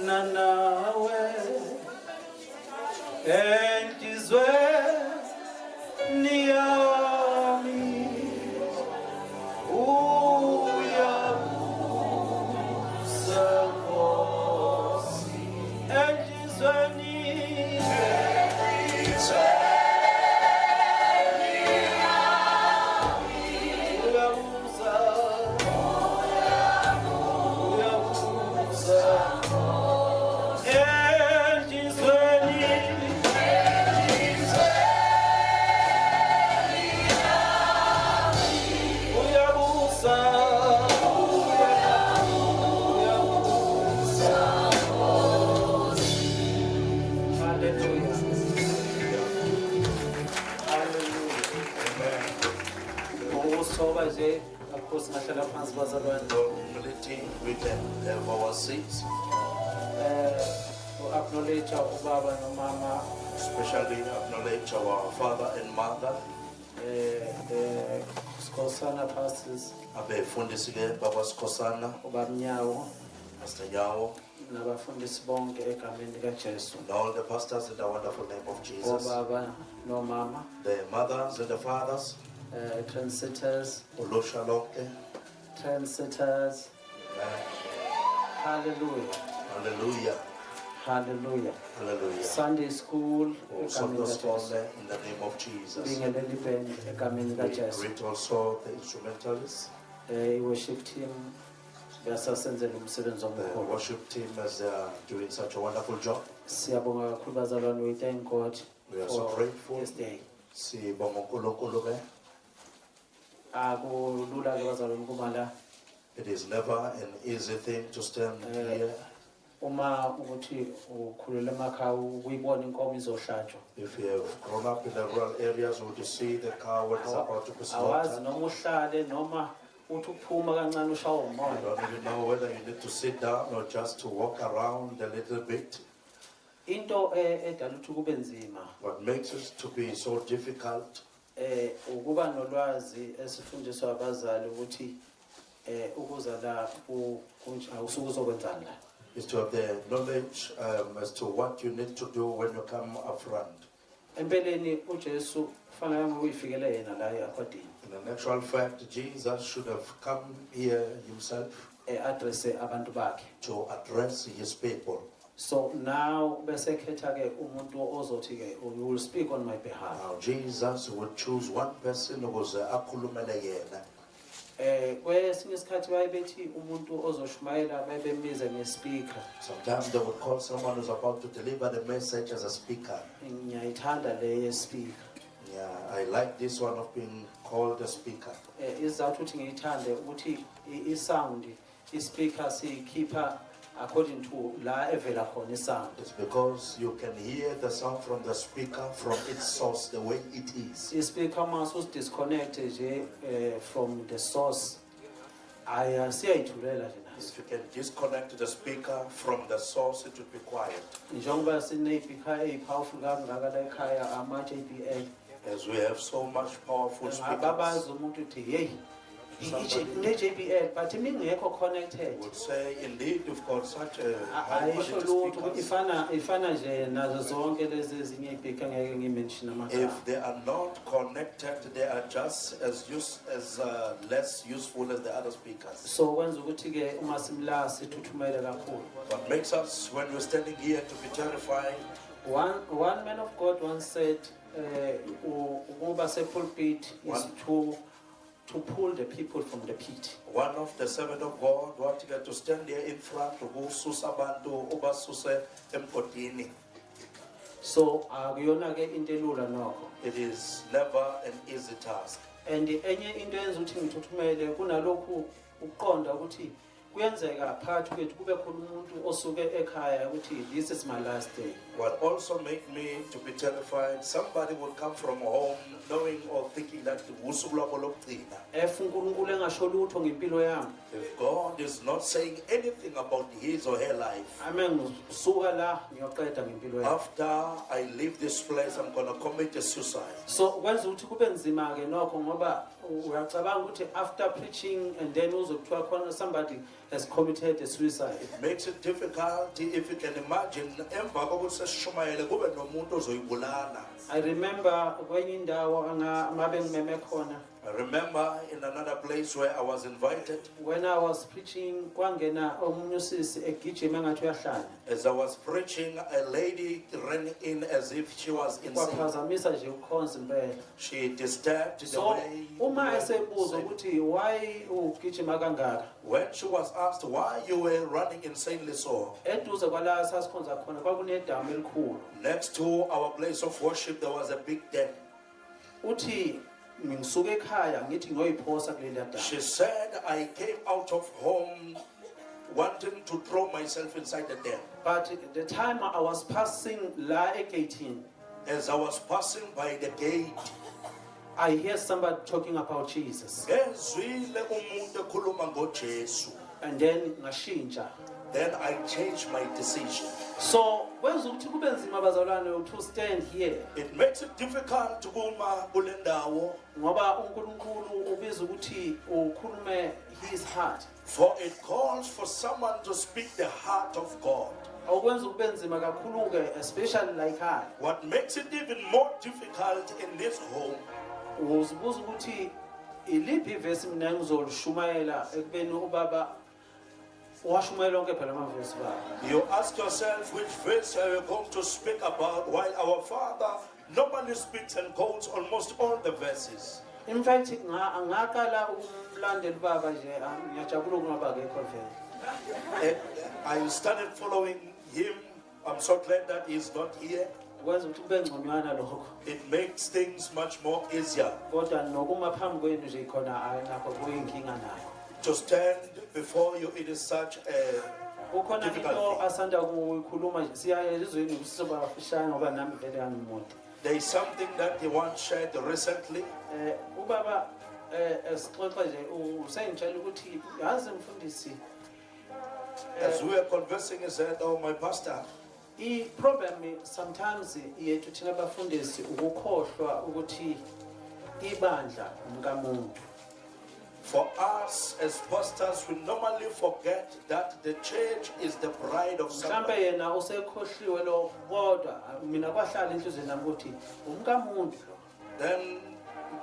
Ngifana nawe enhlizweni yami uyabusa Nkosi enhlizweni Humility, we can have our seats. Acknowledge ubaba nomama, Especially acknowledge our father and mother. Skosana pastors, Abefundisi ke Baba Skosana, ubaba Nyawo, Pastor Nyawo, nabafundisi bonke egameni likaJesu. and all the pastors in the wonderful name of Jesus. Obaba nomama, The mothers and the fathers, trendsetters, Ulusha lonke. trendsetters. Hallelujah. Hallelujah. Hallelujah. Hallelujah. Sunday school Sunday egameni school likaJesu. in the name of Jesus. Bingeleli band egameni We likaJesu. greet also the instrumentalists, I-worship team basasenzela umsebenzi the omkhulu. worship team as they are doing such a wonderful job. Siyabonga kakhulu bazalwane, we thank God We are so for grateful. this day. Sibonga uNkulunkulu ke. Akulula ke bazalwane kuma la. It is never an easy thing to stand here. Uma ukuthi ukhulela emakhaya uyibona inkomo izohlatshwa. If you have grown up in the rural areas, would you see the cow when it's about to be Awazi slaughtered? noma uhlale noma uthi ukuphuma kancane ushawa You umoya. don't even know whether you need to sit down or just to walk around a little bit. Into edala ukuthi kube nzima What makes it to be so difficult ukuba nolwazi esifundiswa abazali ukuthi ukuza la usuku uzokwenzani la. is to have the knowledge as to what you need to do when you come up front. Empeleni uJesu kufanele uyifikele yena la eAquadini. In actual fact, Jesus should have come here himself Address abantu bakhe. to address his people. So now bese khetha ke umuntu ozothi ke you will speak on my behalf. Now Jesus would choose one person ukuze akhulumele yena. Kwesinye isikhathi bayibethi umuntu ozoshumayela bebemize ngespeaker. Sometimes they would call someone who's about to deliver the message as a speaker. Ngiyayithanda le yespeaker. Yeah, I like this one of being called a speaker. Izathu ukuthi ngiyithande ukuthi isound ispeaker sikhipha according to la evela khona isound. It's because you can hear the sound from the speaker from its source, the way it is. Ispeaker must disconnect nje from the source. Siyayithulela lena. If you can disconnect the speaker from the source, it will be quiet. Njengoba sinezipeaker ezipowerful kangaka la ekhaya ama JBL. As we have so much powerful speakers, Ababazi umuntu uthi hey JBL but mingekho connected. would say, indeed, you've got such a high Ayisho quality lutho speakers. ifana nje nazo zonke lezi ezinye izipeaker ngeke ngimention amagama. If they are not connected, they are just as less useful as the other speakers. So kwenza ukuthi ke uma simla sithuthumele kakhulu. What makes us, when we're standing here, to be terrified? One man of God once said ukuba se pulpit is to pull the people from the pit. One of the servants of God wanted to stand here in front ukususa abantu ubasuse emgodini. So akuyona ke into elula nokho. It is never an easy task. And enye into eyenza ukuthi ngithuthumele kunalokhu ukuqonda ukuthi kuyenzeka phakathi kwethu kube khona umuntu osuke ekhaya ukuthi this is my last day. What also made me to be terrified, somebody would come from home knowing or thinking that usuku lwabo lokugcina. uNkulunkulu engasho lutho ngempilo yami. If God is not saying anything about his or her life, Ngisuka la ngiyoqeda ngempilo yami. after I leave this place, I'm going to commit a suicide. So kwenza ukuthi kube nzima ke nokho ngoba uyacabanga ukuthi after preaching and then uzokuthiwa khona somebody has committed a suicide. It makes it difficult if you can imagine emva kokuthi sesishumayele kube nomuntu ozoyibulala. I remember kwenye indawo ngabe ngimeme khona. I remember in another place where I was invited. When I was preaching, kwangena omunye usisi egijima engathi uyahlanya. As I was preaching, a lady ran in as if she was insane. Kwaphazamisa nje ukukhonza impela. She disturbed the So way. uma esebuzwa ukuthi why ugijima kangaka? When she was asked why you were running insanely so, Eduze kwala sasikhonza khona kwakunedamu elikhulu. next to our place of worship there was a big dam. Uthi ngisuke ekhaya ngithi ngoyiphosa kuleli damu. She said, I came out of home wanting to throw myself inside the dam. But the time I was passing la e-18, As I was passing by the gate, I hear somebody talking about Jesus. ngezwile umuntu ekhuluma ngoJesu. And then ngashintsha. Then I changed my decision. So kwenza ukuthi kube nzima bazalwane to stand here. It makes it difficult kuma kule ndawo, Ngoba uNkulunkulu ubiza ukuthi ukhulume his heart. for it calls for someone to speak the heart of God. Awukwenza kube nzima kakhulu ke, especially like I. What makes it even more difficult in this home, Uzibuza ukuthi iliphi ivesi mina ngizolishumayela ekubeni ubaba washumayela lonke phela amavesi baba. you ask yourself which verse are you going to speak about, while our Father normally speaks and quotes almost all the verses. In fact ngaqala ukumlandela ubaba nje ngiyajabula ukungaba akekho vele. I started following him. I'm so glad that he's not here. Kwenza ukuthi kube ngconywana lokho. It makes things much more easier Kodwa nokuma phambi kwenu nje khona ayinakho kuyinkinga nayo. to stand before you. It is such a Ukhona difficult into thing. asanda kuyikhuluma nje siyaye ezweni usisoba bafishane ngoba nami vele angimoto. There is something that he once shared recently. Ubaba esixoxa nje usengitshela ukuthi yazi mfundisi As we were conversing, he said, "Oh, my pastor, i-problem sometimes yethu thina abafundisi ukukhohlwa ukuthi ibandla umkamuntu. for us as pastors, we normally forget that the church is the bride of Mhlambe somebody." yena usekhohliwe lo kodwa mina kwahlala enhlizweni nami ukuthi umkamuntu lo. Then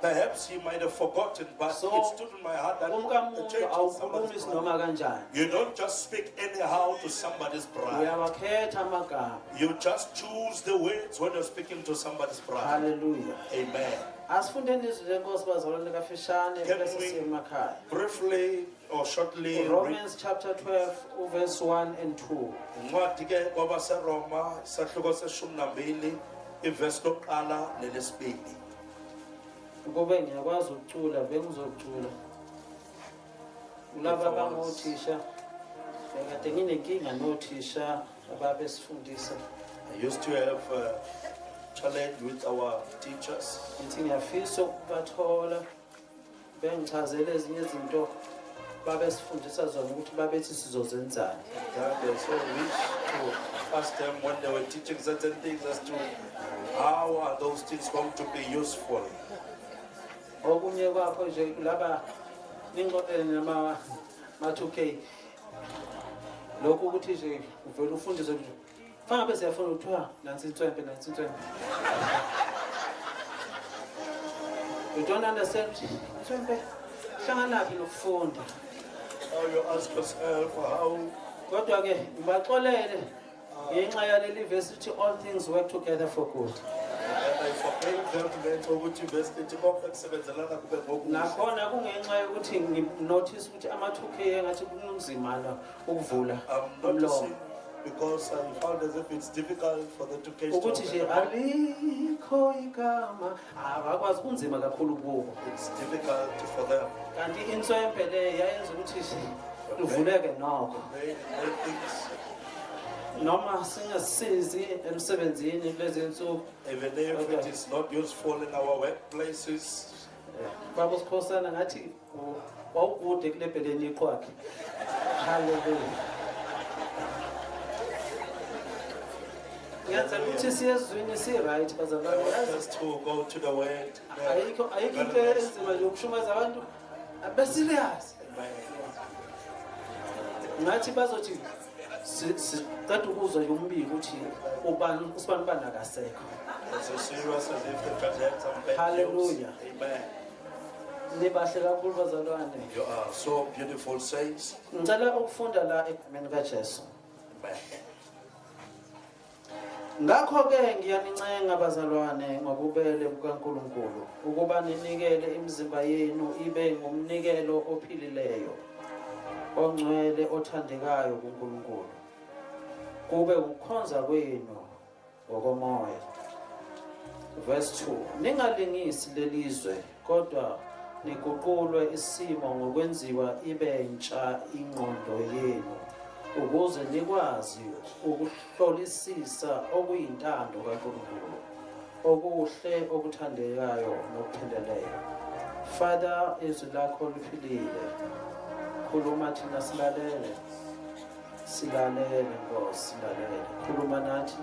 perhaps he might have forgotten, but So, it stood in my heart that the Umkamuntu church is awukhulumi somebody's bride. sinoma kanjani. You don't just speak anyhow to somebody's bride. Uyawakhetha amagama. You just choose the words when you're speaking to somebody's bride. Hallelujah. Amen. Asifundeni izwi lenkosi bazalwane kafishane Can bese we- siye emakhaya. Briefly or shortly, read Romans chapter 12 verse 1 and 2. incwadi ke kwabaseRoma isahluko seshumi nambili ivesi lokuqala nelesibili. Kube ngiyakwazi ukucula bengizocula. Ulaba bangothisha. Kade nginenkinga nothisha ababesifundisa. I used to have a challenge with our teachers. Ngithi ngiyafisa ukubathola bengichazele ezinye izinto babesifundisa zona ukuthi babethi sizozenzani. That they so wish to ask them when they were teaching certain things as to how are those things going to be useful. Okunye kwakho nje laba ningqoqele nama 2K. Lokhu ukuthi nje uvela ufundise nje. Fanele bese yafuna ukuthiwa nansi intswempe. You don't understand intswempe hlanganaphi nokufunda. Now you ask yourself how. Kodwa ke ngibaxolele ngenxa yaleli verse ithi all things work together for good. And I forgave them ngenxa ukuthi verse lithi konke kusebenzelana kube ngokuhle. Nakhona kungenxa yokuthi nginotice ukuthi ama-2K engathi kunzima la ukuvula I'm umlomo. noticing because I found as if it's difficult for them to catch Ukuthi nje the alikho igama abakwazi kunzima kakhulu kubo. It's difficult for them. Kanti inswempe le yayenza ukuthi ivuleke nokho. They things, Noma singasizi emsebenzini kulezi nsuku even if it is not useful in our workplaces. baba sikhosana ngathi wawukude kulebheleni iqwakhe. Hallelujah. ngiyenzela ukuthi siyezwini si-right bazalwane I want yazi us to go to the word. ayikho into enzima nje ukushumayeza abantu abeserious Amen. ngathi bazothi siqeda ukuzwa nje umbiko ukuthi ubani usibani banakasekho It's as serious as if the church had some bad news. Hallelujah. Amen. nibahle kakhulu bazalwane You are so beautiful, saints. ngicela ukufunda la egameni kaJesu Amen. ngakho-ke ngiyanincenga bazalwane ngobubele bukaNkulunkulu ukuba ninikele imizimba yenu ibe ngumnikelo ophilileyo ongcwele othandekayo kuNkulunkulu kube ukukhonza kwenu ngokomoya. Verse 2 ningalingisi lelizwe kodwa niguqulwe isimo ngokwenziwa ibe ntsha ingqondo yenu ukuze nikwazi ukuhlolisisa okuyintando kaNkulunkulu okuhle okuthandekayo nokupheleleyo. Father, izwi lakho liphilile, khuluma thina silalele Nkosi, silalele, khuluma nathi,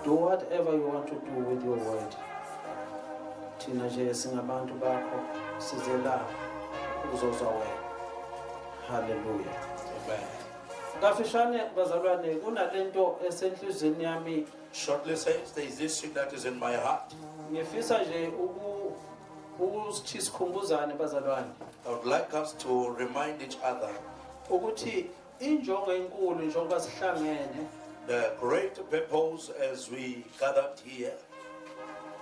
do whatever you want to do with your word. Thina nje singabantu bakho sizela ukuzozwa wena. Hallelujah. Amen. Kafishane bazalwane kunalento esenhlizweni yami Shortly, saints, there is this thing that is in my heart. ngifisa nje ukuthi sikhumbuzane bazalwane I would like us to remind each other ukuthi injongo enkulu njengoba sihlangene the great purpose as we gathered here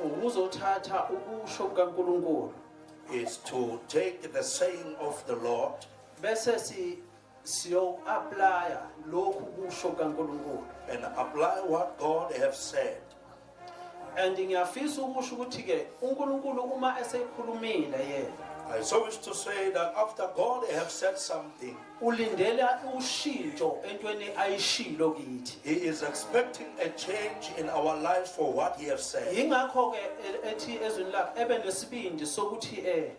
ukuzothatha ukusho kukaNkulunkulu is to take the saying of the Lord bese siyo-applya lokhu kusho kukaNkulunkulu and apply what God has said. and ngiyafisa ukusho ukuthi-ke uNkulunkulu uma esekhulumile yena I so wish to say that after God has said something, ulindela ushintsho entweni ayishilo kithi. He is expecting a change in our lives for what He has said. Yingakho-ke ethi ezwini lakhe ebe nesibindi sokuthi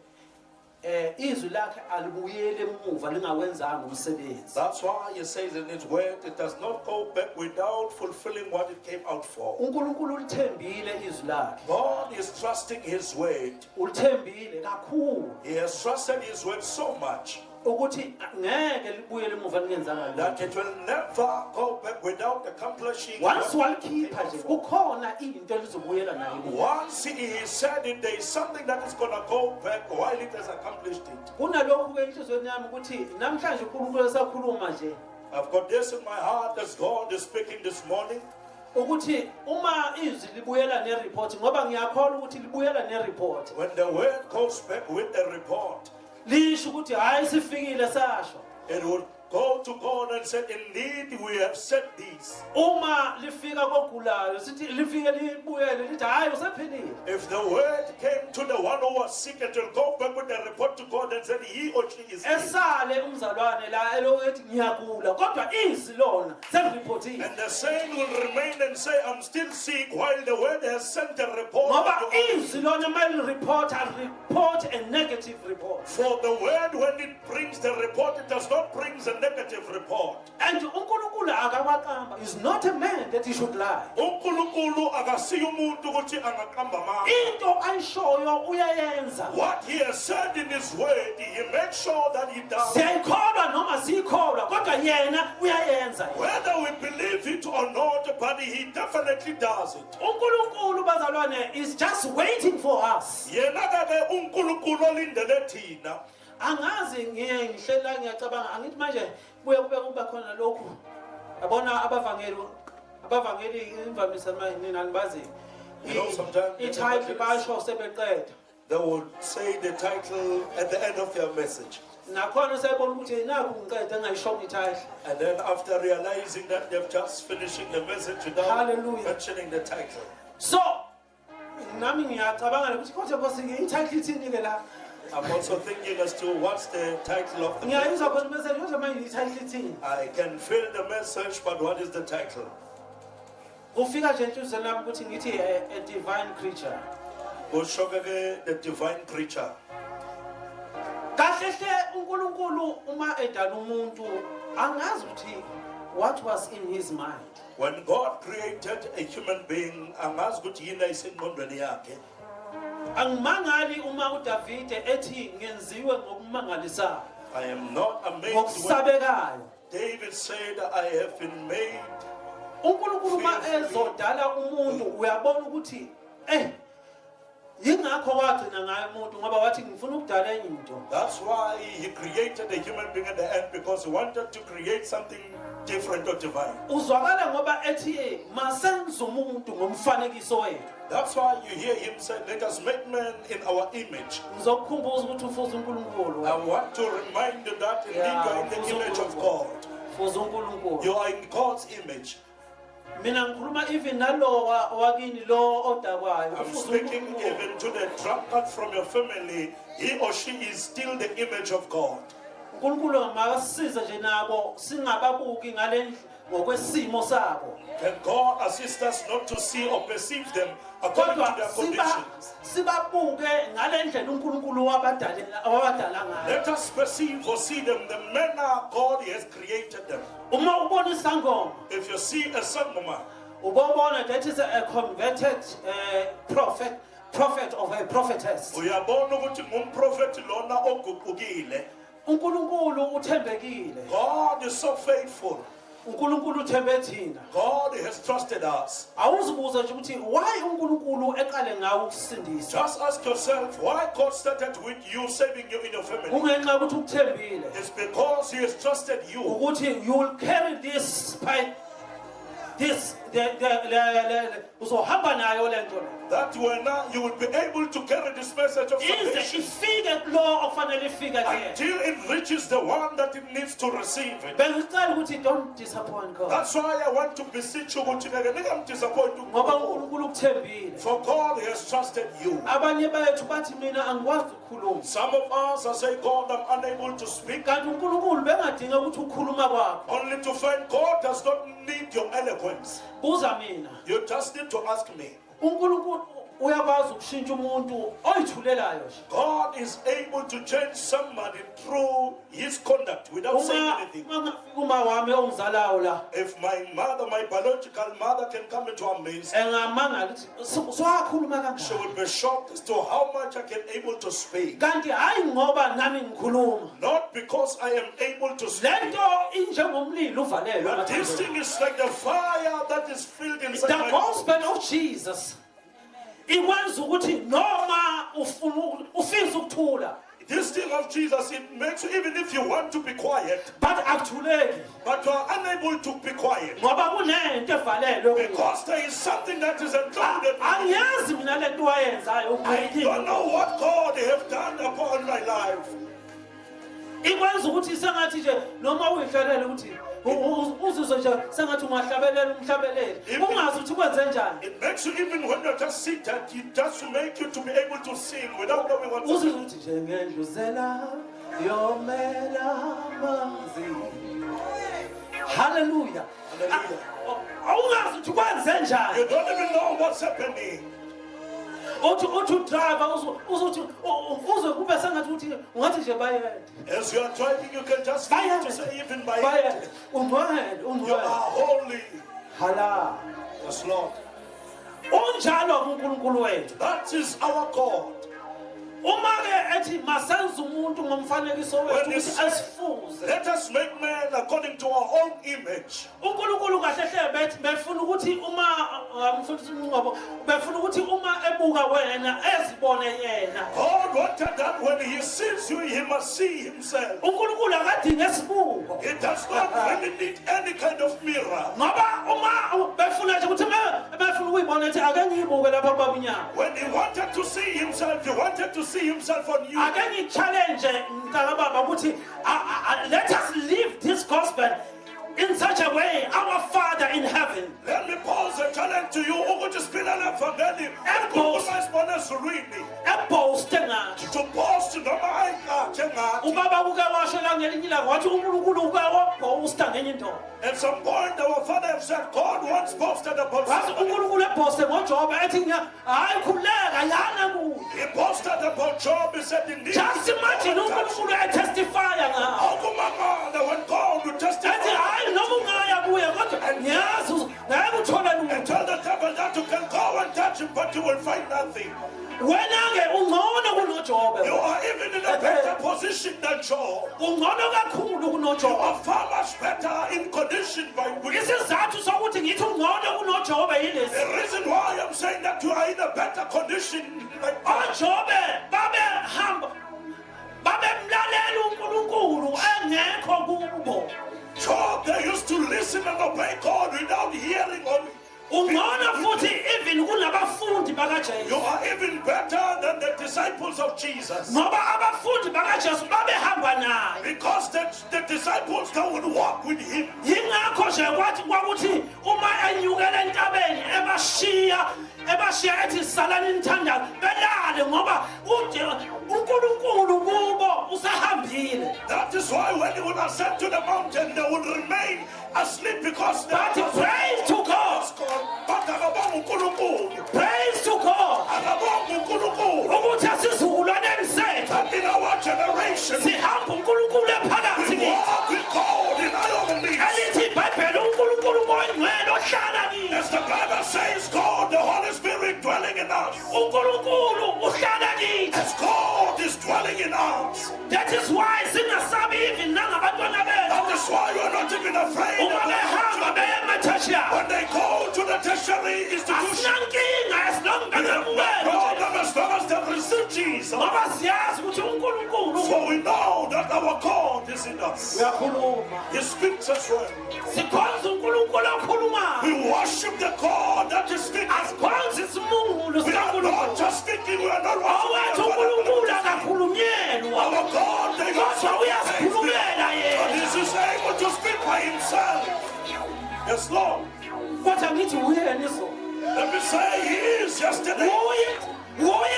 izwi lakhe alibuyele emuva lingawenzanga umsebenzi. That's why He says in His word, it does not go back without fulfilling what it came out for. uNkulunkulu ulithembile izwi lakhe. God is trusting His word. Ulithembile kakhulu He has trusted His word so much ukuthi ngeke libuyele emuva lingenzanga that lutho. it will never go back without accomplishing Once what it came walikhipha out nje for. kukhona into elizobuyela nayo emuva. Once He said it, there is something that is going to go back while it has accomplished it. Kunalokhu-ke enhlizweni yami ukuthi namhlanje uNkulunkulu esakhuluma nje I've got this in my heart as God is speaking this morning. ukuthi uma izwi libuyela nereport ngoba ngiyakholwa ukuthi libuyela nereport When the word goes back with the report, lisho ukuthi hayi sifikile sasho. it would go to God and say, indeed, we have said this. Uma lifika kogulayo sithi lifike libuyele lithi hayi usephilile. If the word came to the one who was sick, it will go back with the report to God and said, he or she is healed. Esale umzalwane la elokuthi ngiyagula kodwa izwi lona selirepotile. And the saint will remain and say, I'm still sick, while the word has sent a report. Ngoba to God. izwi lona report a negative report. For the word, when it brings the report, it does not bring a negative report. And uNkulunkulu akawaqamba is not a man that he should lie. uNkulunkulu akasiyo umuntu ukuthi angaqamba amanga. Into ayishoyo uyayenza. What he has said in his word, he makes sure that he does. Siyayikholwa noma siyikholwa kodwa yena uyayenza. Whether we believe it or not, but he definitely does it. uNkulunkulu bazalwane is just waiting for us. Yena ke uNkulunkulu olindele thina. Angazi ngihlela ngiyacabanga angithi manje buye kube kuba khona lokhu. Yabona abavangeli imvamisa manje nina nibazi. You know, sometimes iTitle basho sebeqeda. they would say the title at the end of their message. Nakhona sayibona ukuthi naku ngiqeda ngayishonga iTitle. And then after realizing that they've just finishing the message without Hallelujah. mentioning the title. So nami ngiyacabanga ukuthi kodwa Nkosi iTitle ithini ke la? I'm also thinking as to what's the title of the Ngiyayizwa message. khona message kodwa manje iTitle ithini? I can feel the message, but what is the title? Kufika nje enhlizweni lami ukuthi ngithi a divine creature. Ushokeke, the divine creature. Kahle hle uNkulunkulu uma edala umuntu angazi ukuthi what was in his mind. When God created a human being, angazi ukuthi yini ayisengqondweni yakhe. Angimangali uma uDavide ethi ngenziwe ngokumangalisayo. I am not amazed when Ngokusabekayo. David said, I have been made. uNkulunkulu uma ezodala umuntu uyabona ukuthi yingakho wagcina ngayo umuntu ngoba wathi ngifuna ukudala enye into. That's why he created a human being at the end, because he wanted to create something different or divine. Uzwakala ngoba ethi masenze umuntu ngomfanekiso wethu. That's why you hear him say, let us make man in our image. Ngizokukhumbuza ukuthi ufuza uNkulunkulu. I want to remind you that indeed you are in the image of God. Fuza uNkulunkulu. You are in God's image. Mina ngikhuluma even nalo wakini lo odakwayo. I'm speaking even to the drunkard from your family. He or she is still the image of God. uNkulunkulu makasisize nje nabo singababuki ngale ngokwesimo sabo. Can God assist us not to see or perceive them according to their conditions? Sibabuke ngale ndlela uNkulunkulu wabadala ngayo. Let us perceive or see them the manner God has created them. Uma ubona isangoma, If you see a sangoma, ubona that is a converted prophet of a prophetess. uyabona ukuthi ngumprofeti lona oguqukile. uNkulunkulu uthembekile. God is so faithful. uNkulunkulu uthembe thina. God has trusted us. Awuzibuza nje ukuthi why uNkulunkulu eqale ngawo ukusindisa. Just ask yourself why God started with you, saving you in your family. Kungenxa ukuthi ukuthembile. It's because He has trusted you. Ukuthi you will carry this by this uzohamba nayo le nto. That you will be able to carry this message of salvation Ifike lo okufanele ifike kuye. until it reaches the one that it needs to receive it. Bengicela ukuthi don't disappoint God. That's why I want to beseech you ukuthi ngeke disappoint Ngoba you. uNkulunkulu ukuthembile. For God has trusted you. Abanye bethu bathi mina angikwazi ukukhuluma. Some of us are saying, God, I'm unable to speak. Kanti uNkulunkulu bengadinga ukuthi ukhuluma kwakho. Only to find God does not need your eloquence. Buza mina. You just need to ask me. uNkulunkulu uyakwazi ukushintsha umuntu oyithulelayo nje. God is able to change somebody through his conduct without saying anything. Uma wami ongizalayo la. If my mother, my biological mother, can come into our midst, Engamangala ukuthi swakhuluma she kanjani. will be shocked as to how much I can able to speak. Kanti hayi ngoba nami ngikhuluma. Not because I am able to speak. Lento injengomlilo uvalelwe. But this thing is like the fire that is filled inside The my gospel of Jesus ikwenza ukuthi noma ufisa ukuthula. This thing of Jesus, it makes you, even if you want to be quiet, But akuthuleki but you are unable to be quiet. ngoba kunento evalelwe. Because there is something that is enclosed. Angiyazi mina lento wayenzayo I don't know what God has done upon my life. ikwenza ukuthi sengathi nje noma uyihlalele ukuthi uzizwe nje sengathi ungahlabelela umhlabeleli ungazi ukuthi kwenze njani. It makes you, even when you just sit and it just to make you to be able to sing without knowing what to uzizwe do. ukuthi njengendluzela yomela manzi. Hallelujah. Hallelujah. Awungazi ukuthi kwenze njani. You don't even know what's happening. uthi driver uze kube sengathi ukuthi ungathi nje bayede. As you are driving, you can just feel to say, even by Bayede. it, Ungcwele, you ungcwele. are holy. Hala. Yes, Lord. Unjalo uNkulunkulu wethu. That is our God. Uma ke ethi masenze umuntu ngomfanekiso wethu When ukuthi it's- asifuze. Let us make man according to our own image. uNkulunkulu kahle hle bethi befuna ukuthi befuna ukuthi uma ebuka wena ezibone yena. God wanted that when he sees you, he must see himself. uNkulunkulu akadingi esibuko. He does not really need any kind of mirror. Ngoba uma befuna nje ukuthi befuna ukuyibona ethi ake ngiyibuke lapha kwabanyama. When he wanted to see himself, he wanted to see himself on you. Ake ngi-challenge mntaka baba ukuthi let us live this gospel in such a way, our Father in heaven. Let me pose a challenge to you. Ukuthi siphila levangeli Enkhosi. esibone ezulwini. Eboaste ngathi. To boast noma ayikhathe ngathi. Ubaba kuke washo la ngelinye ilanga wathi uNkulunkulu uke wabhosta ngenye indoda. At some point, our father have said, God once boasted about Wathi somebody. uNkulunkulu ebhoste ngoJobe ethi hayi khuleka yana kuwe. He boasted about Job. He said, indeed. Just imagine uNkulunkulu etestifya ngawo. Okumangala when God will Ethi testify. hayi noma ungaya kuye kodwa ngiyazi ngeke uthole And umuntu tell the devil that you can go and touch him, but you will find nothing. wena-ke ungcono kunoJobe You are even in a better position than Job. ungcono kakhulu You kunoJobe are far much better in condition by wisdom. isizathu sokuthi ngithi ungcono kunoJobe yilesi The reason why I'm saying that you are in a better condition like oJobe babehamba babemlalela uNkulunkulu engekho kubo Job, they used to listen and obey God without hearing on. ungcono futhi even kunabafundi You bakaJesu are even better than the disciples of Jesus. ngoba abafundi bakaJesu babehamba naye Because the disciples that would walk with him. yingakho nje kwakuthi uma enyukela entabeni ebashiya ethi salani nithandayo belale ngoba uNkulunkulu kubo usahambile. That is why when he would ascend to the mountain, they would remain asleep because But praise to God, praise to God ukuthi asizukulwaneni sethu in our generation, sihamba uNkulunkulu ephakathi we kithi walk with God in our midst. elithi iBhayibheli uNkulunkulu oyingcwele ohlala kithi As the Bible says, God, the Holy Spirit dwelling in us. uNkulunkulu uhlala kithi. As God is dwelling in us. That is why singasabi even nangabantwana That bethu is why we are not even afraid uma of behamba them. beya emathashiyana When they go to the tertiary institution, asinankinga we esilongibeka have no kuwena problem as long as they receive Jesus. ngoba siyazi ukuthi uNkulunkulu For we know that our God is in us. uyakhuluma He speaks as well. sikhonza uNkulunkulu okhulumayo We worship the God that is speaking. asikhonza isimungulu We are not sikaNkulunkulu just speaking, we are not owethu worshiping uNkulunkulu God. akakhulunyelwa Our God, they kodwa uyasikhulumela But yena He is able to speak by Himself. Yes, Lord. kodwa ngithi uyena izolo Let me say, He is yesterday. uye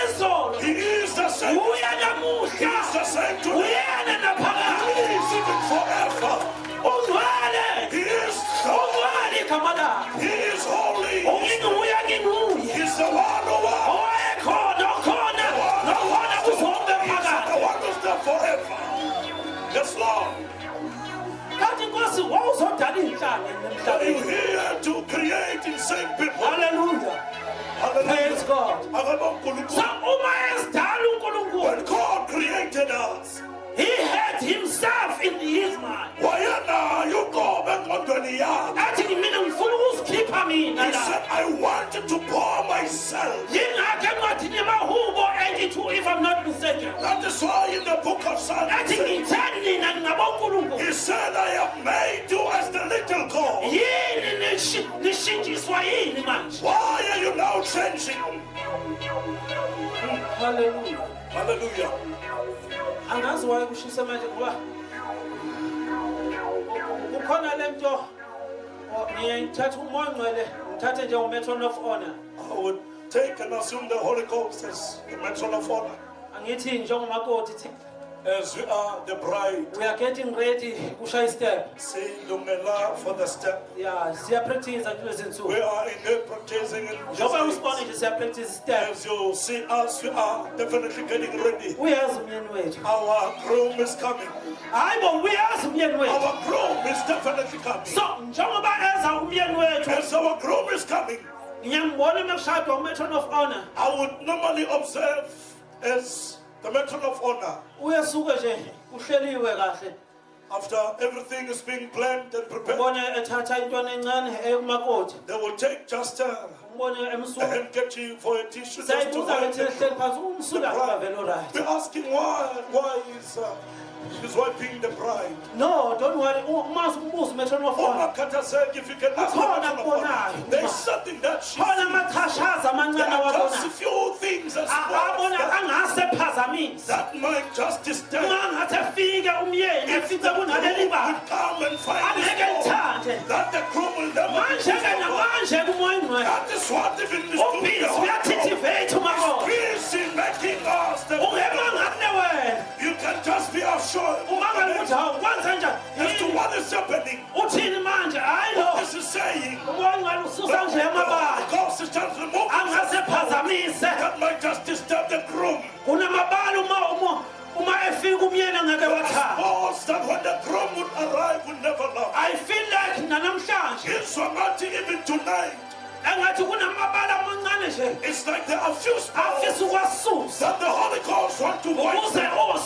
izolo He is the same. uye He namuhla is the same today. uyena He naphakade is even forever. ungcwele He is holy. ungcwele igama lakhe He is holy. unginguye nginguye He's the one who was. owayekhona okhona nokhona kuzonke He's the phakade one who's there forever. Yes, Lord. kanti inkosi wawuzodala iy'nhlanga Are you emhlabeni here to create insane people? haleluya praise God so Hallelujah. uma esidala uNkulunkulu When God created us, he had himself in his mind wayena yuqobe engqondweni yakhe. athi mina ngifuna ukuzikhipha mina He la said, I wanted to pour myself. yingakho encwadini yamahubo 82 if I'm not mistaken That is why in the book of Psalms, athi ngitheni nina ngingabonkulunkulu he said, I have made you as the little God. yini nishintshiswa yini manje Why are you now changing? haleluya Hallelujah. angazi wayekushisa manje ngoba kukhona lento ngiye ngithatha umoya ngcwele ngithathe nje umetron of honor I would take and assume the Holy Ghost as the matron of honor. angithi njengomakoti thi As we are the bride, we are getting ready kushaya step say Lumela for the step. yeah siya practice kulezi nsuku We are in the practicing in njengoba these usibone days. nje siya practice step As you see us, we are definitely getting ready. uyazi umyeni wethu Our groom is coming. hayi bo uyazi umyeni wethu Our groom is definitely coming. so njengoba eza umyeni wethu As our groom is coming, ngiyambona mekushadwa umetron of honor I would normally observe as the matron of honor. uyesuke nje uhleliwe kahle After everything is being planned and prepared, ubone ethatha intwana encane eyomakoti they will take just a ubone emsuka handkerchief for a tissue just to sayibuza wipe ngithi ehleli phansi umsuka akavele right We're asking why is she's wiping the bride. no don't worry uma umbuzo metron of honor Ungathatheki if you can ask the Khona matron of honor. akubonayo. There's something that she khona sees. amachashaza amancane There are just a awabona few things as well abona that, angase phazamisa that might just disturb. ungangathi efike umyeni efice kunaleli banga Would come and find angeke this God, lithande that the groom will never manje-ke namanje kumoya ngcwele That is what even is doing ubhizi the uyathithivate umakoti peace in making us the ungemangane wena You can just be assured umangale ukuthi hawu kwenze njani as to what is happening. uthini manje hayi lo This is saying umoya ngcwele ususa nje amabala God is just removing angase phazamise that might just disturb the groom. kunamabala uma efika ufika umyeni angeke wathanda. Suppose that when the groom would arrive, would never love. I feel like nanamhlanje Even tonight, engathi kunamabala amancane nje it's like there are few afisa spots ukwasusa that the Holy Ghost want to wipe ukuze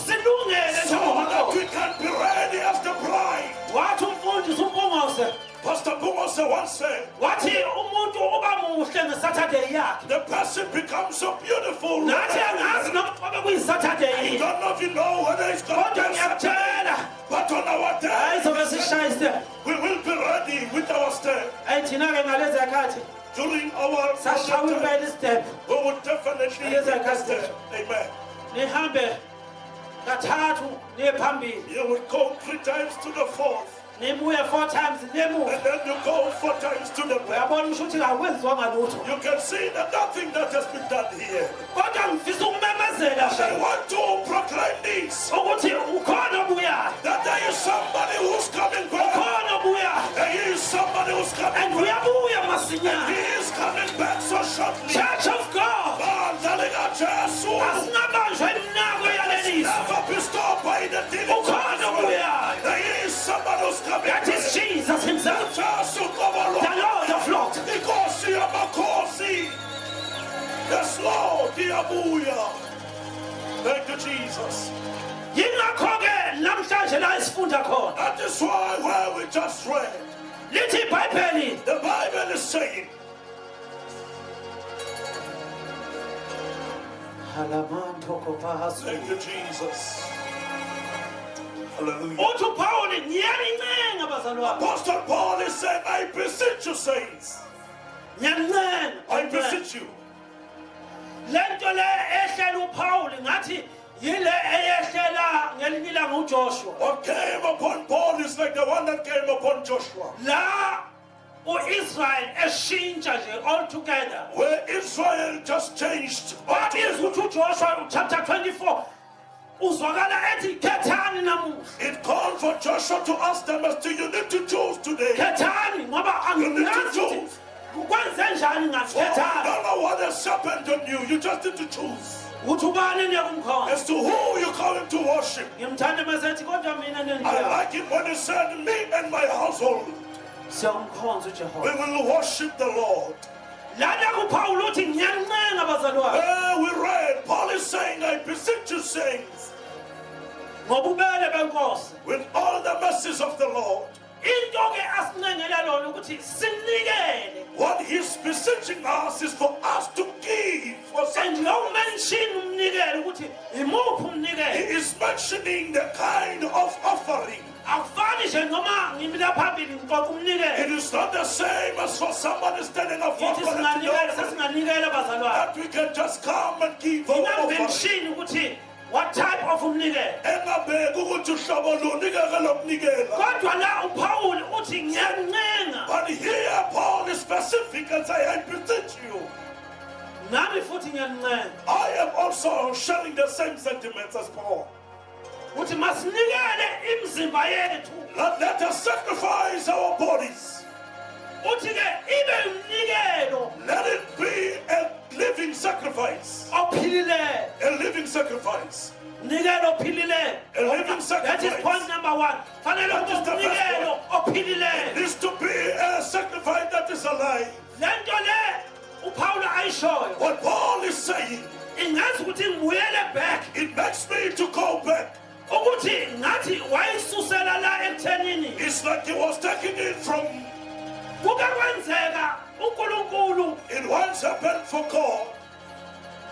silungele so that njengomakhosi. we can be ready as the bride. Wathi umfundisi uMpungose Pastor Pungose once said, wathi umuntu uba muhle ngeSaturday yakhe. the person becomes so beautiful. Nathi angazi noma kube kuyiSaturday I yini. don't know if you know whether it's going to Kodwa be Saturday, ngiyakutshela but on our day, ayizobe sishayise. we will be ready with our step. Thina-ke ngalezi yakhathi During our sashaya time, impela istep. we will definitely Yes, I take a can step. Amen. Nihambe kathathu niye phambili. You will go 3 times to the fourth, Nibuye 4 times nemuva. and then you go 4 times to the back. Uyabona usho ukuthi akwenziwanga lutho. You can see that nothing that has been done here. Kodwa ngifisa ukumemezela I nje want to proclaim this, ukuthi ukhona obuyayo. that there is somebody who's coming back. Ukhona obuyayo. There is somebody who's coming And back. uyabuya He masinyane. is coming back so shortly. Church of God. Never Asinabanjwa iminako yaleliso. be stopped by the demons. Ukhona obuyayo. There is somebody who's coming That back. is Jesus himself. The The Lord of Lords. Yes, Lord, Diabuya. Thank you, Jesus. Yingakho-ke namhlanje la esifunda khona. That is why where we just read, Lithi iBhayibheli the Bible is saying, thank you, Jesus. Hallelujah. uthi uPawuli ngiyanincenga bazalwane. Apostle Paul is saying, I beseech you, saints. Ngiyanincenga. I beseech you. Lento le ehlela uPawuli ngathi yile eyehlela ngelinye ilanga uJoshua. What came upon Paul is like the one that came upon Joshua. La uIsrael eshintsha nje all together. Where Israel just changed. What is ukuthi uJoshua chapter 24 uzwakala ethi khethani namuhla. It called for Joshua to ask them as to you need to choose today. Khethani ngoba You need to angazi choose. ukwenze njani Oh, ngakhethani. don't know what has happened on you. You just need to choose Uthi ubani niyakumkhonza. as to who you're coming to worship. Ngimthanda mesethi kodwa mina I nengiya. like it when he said, me and my household, Siyamkhonza we uJehova. will worship the Lord. Lana kuPawuli uthi ngiyanincenga bazalwane. There we read, Paul is saying, I beseech you, saints, Ngobubele benkosi. with all the mercies of the Lord. Into ke asincengela lona ukuthi sinikele. What he's beseeching us is for us to give. And you mention umnikelo ukuthi imuphi umnikelo. He is mentioning the kind of offering. Akufani nje noma ngimila phambili ngiqoqa umnikelo. It is not the same as for somebody standing up for Yithi singanikela sesinganikela bazalwane. that we can just come and give our Ngina offering. mention ukuthi what type of umnikelo. Engabheki ukuthi uhlobo luni ngeke lokunikela. Kodwa la uPawuli uthi ngiyanincenga. But here Paul is specific and say, I beseech you. Nami futhi ngiyanincenga. I am also sharing the same sentiments as Paul. Uthi masinikele imizimba yethu. Let us sacrifice our bodies. Uthi ke ibe umnikelo Let it be a living sacrifice. ophilileyo. A living sacrifice. Umnikelo ophilileyo. A living That is sacrifice. point number 1. Fanele That is the first umnikelo ophilileyo. It is to be a sacrifice that is alive. Lento le uPawuli ayishoyo What Paul is saying, ingazi ukuthi ngibuyele back it makes me to go back. ukuthi ngathi wayisusela la ekuthenini It's like he was taking it from, kuke kwenzeka uNkulunkulu it once happened for God.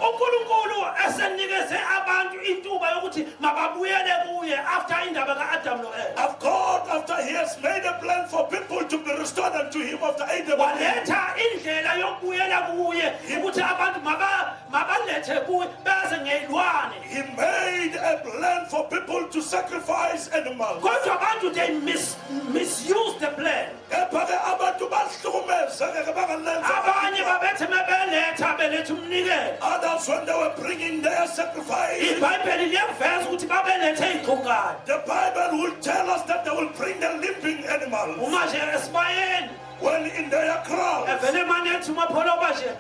uNkulunkulu esenikeze abantu intuba yokuthi mababuyele kuye after indaba kaAdam noEva. Of God, after he has made a plan for people to be restored unto him after Adam and Eve, Waletha indlela yokubuyela kuye ukuthi abantu mabalethe kuye beze ngeyilwane. he made a plan for people to sacrifice animals. Kodwa abantu they misuse the plan. Kepha-ke abantu bahlukumeza, ngeke bangalenza. Abanye babethe mebeletha beletha umnikelo. Others, when they were bringing their sacrifice, iBhayibheli liyaveza ukuthi babelethe iqhukayo. the Bible will tell us that they will bring the living animals. Uma nje esibayeni When in their crowds, evele manje ethi umapholoba nje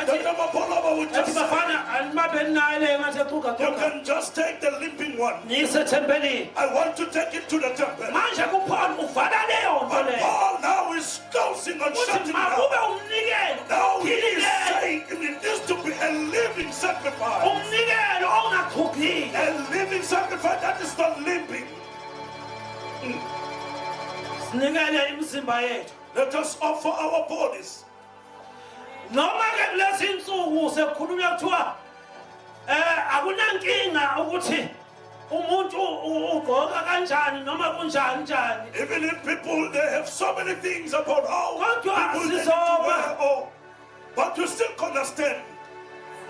ethi bafana animabheni naye le ngathi You equka can just take the limping one. niyisethempelini I want to take it to the temple. manje kuPaul uvala leyo nto But leyo Paul now is closing and uthi shutting makube down. umnikelo Now he is philileyo saying it needs to be a living sacrifice. umnikelo ongaqhugile A living sacrifice that is not limping. sinikele imizimba yethu Let us offer our bodies. noma ke kulezi insuku sekukhulunywa kuthiwa akunankinga ukuthi umuntu ugqoka kanjani noma kunjani njani Even if people, they have so many things about how Kodwa people need to sizoma. wear, but we still can stand.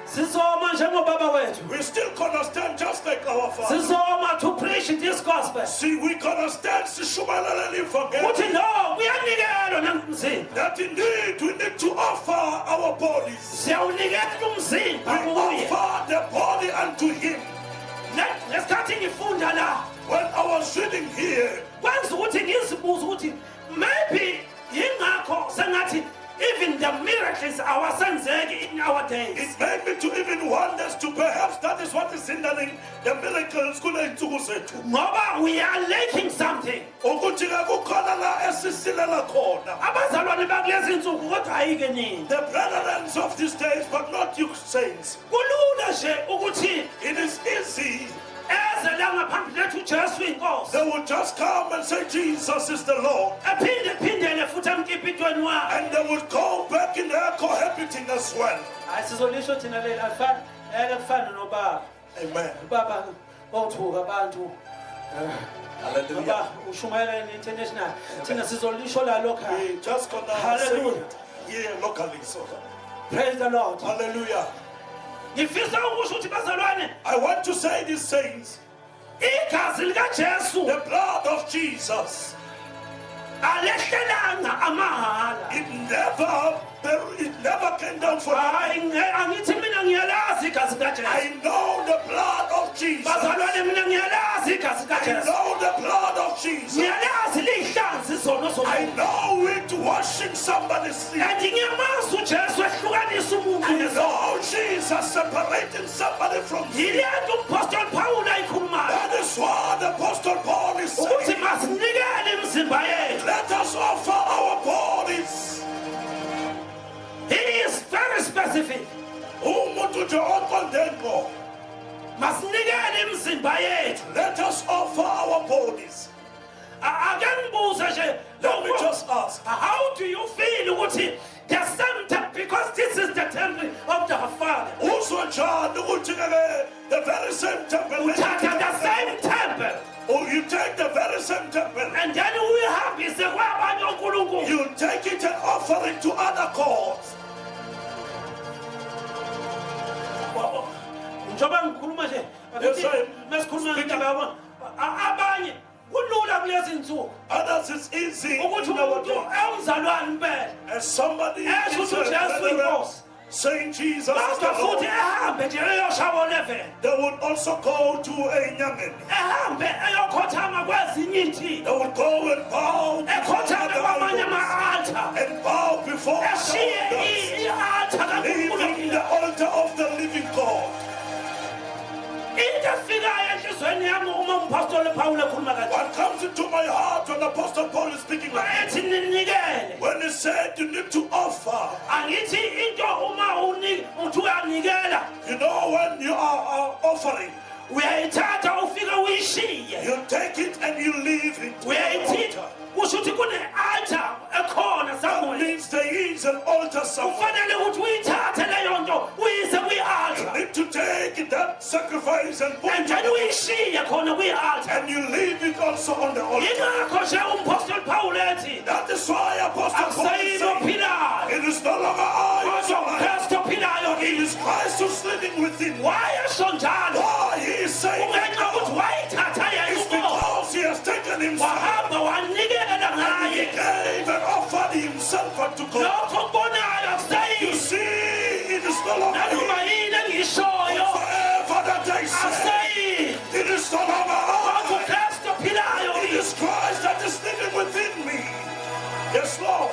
sizoma njengobaba wethu We still can stand just like our Father. sizoma to preach this gospel See, we can stand sishumayelana ukuthi forget no kuyanikelwa nangumzimba that indeed we need to offer our bodies. siyawunikela We umzimba kuye offer the body unto Him. ngesikhathi ngifunda la When I was reading here, kwenza ukuthi ngizibuze ukuthi maybe yingakho sengathi even the miracles awasenzeki in our days it made me to even wonder to perhaps that is what is hindering the miracles kule iy'nsuku zethu. ngoba we are lacking something Ukuthi ke kukhona la esisilela khona. abazalwane bakulezi nsuku kodwa ayike nini The brethren of these days, but not you saints. kulula nje ukuthi It is easy. eze la ngaphambi lethu ujesu inkosi They would just come and say Jesus is the Lord. phindele futhi emkipitweni wakhe And they would go back in their cohabiting as well. hayi sizolisho thina leli kufana nobaba Amen. ubaba bawuthuka abantu Hallelujah. ngoba ushumayela international thina sizolisho la lokha We just gonna say Hallelujah. it here locally. So, praise the lord hallelujah. ngifisa ukusho ukuthi bazalwane I want to say these things. igazi likajesu The blood of Jesus, alehlelanga amahala it never came down for hayi angithi mina ngiyalazi igazi likajesu I know the blood of Jesus. bazalwane mina ngiyalazi igazi I likajesu know the blood of Jesus. ngiyalazi lihlanzi zono I zomuntu know it washing somebody's sin. kanti ngiyamazi ujesu ehlukanisa umuntu I ngesono know Jesus separating somebody from sin. yilento umpostoli pawulo ayikhulumayo That is what the Apostle Paul is ukuthi saying. masinikele imizimba yethu Let us offer our bodies. he is very specific Umuntu nje oqondenqo. masinikele imizimba yethu Let us offer our bodies. ake ngibuze nje Let me just ask. how do you feel ukuthi the same temple because this is the temple of the father Uzwa njani ukuthi ke the very same temple. uthatha the same temple Oh, you take the very same temple. and then uyihambise kwabanye onkulunkulu You take it and offer it to other gods. njengoba ngikhuluma nje Yes, sir. mesikhuluma ngendaba yabo abanye kulula kulezi nsuku Others it's easy. ukuthi umuntu ewumzalwane impela As somebody esho is ukuthi ujesu a inkosi saying Jesus is the kodwa futhi Lord, ehambe nje eyoshaya level they would also go to a nyangeni. ehambe eyokhothama kwezinye iy'thile They would go and bow before ekhothame other kwamanye idols ama-altar and bow before eshiye other idols, i-altar leaving kankulunkulu the altar of the living God. into efikayo enhliziyweni yami uma umpostoli pawulo ekhuluma kanje What comes into my heart when Apostle Paul is speaking like this? ethi ninikele When he said you need to offer, angithi into uma uthi uyanikela you know, when you are offering, uyayithatha ufike uyishiye you take it and you leave it to the uyayithi altar. kusho ukuthi kune-altar ekhona That somewhere means there is an altar somewhere. kufanele ukuthi uyithathe leyo nto uyise You kwi-altar need to take that sacrifice and put and it then on, uyishiye khona kwi-altar and you leave it also on the altar. yingakho nje umpostoli pawulo ethi That is why Apostle Paul is akusayini saying, ophilayo it is no longer I who is kodwa alive. ukristu ophilayo It kini is Christ who's living within. wayesho njalo Why he is saying ungenxa that ukuthi now? wayithatha It's yayuko because he has taken himself wahamba wanikela and he ngaye gave and offered himself unto God. lokho kubonayo You akusayini see, it is no longer nanoma me. yini engiyishoyo Forever that I say, akusayini it is no longer kodwa I. ukristu ophilayo It kini is Christ that is living within me. Yes, Lord.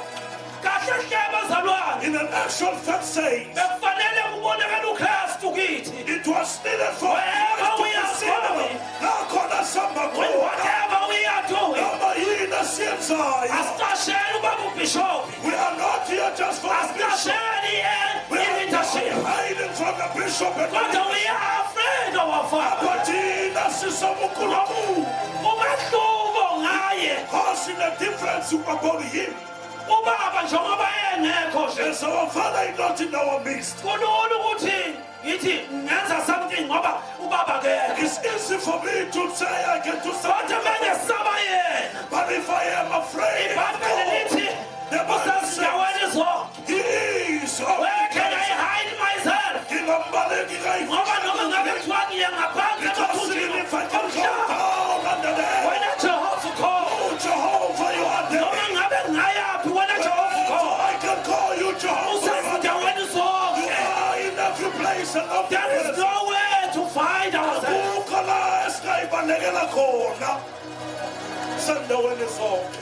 kahle hle bazalwane In an actual fact says, bekufanele kubonakala uKristu kithi. it was needed for Wherever us to we be are seen. going, Nakhona sihamba when khona. whatever we are doing, Noma yini esiyenzayo. asitasheli ubaba ubhishophi, We are not here just for the bishop. asitasheli We are i-leadership, not hiding from the bishop. kodwa we are afraid of our Father. But thina sisoma uNkulunkulu. Umahluko ngaye Cause in the difference about him. ubaba njengoba engekho nje As our father is not in our midst. kulula ukuthi ngithi ngenza something ngoba ubaba akekho. It's easy for me to say I can do Kodwa something. mengesaba yena But if I am afraid of ibhayibheli God, lithi the Bible says usezindaweni zonke. he is. Where can I hide myself? Ngingambaleki Ngoba noma ngabe kuthiwa ngiye ngaphandle because even if I can go komhlaba, down under there, wena Jehova ukhona. oh Jehovah, you are there. Noma ngabe ngayaphi wena Jehova So ukhona. I can call you Jehovah. Usezindaweni You zonke. are in every place and of There is nowhere to find ourselves. Akukho la esingayibalekela khona. Sendaweni zonke.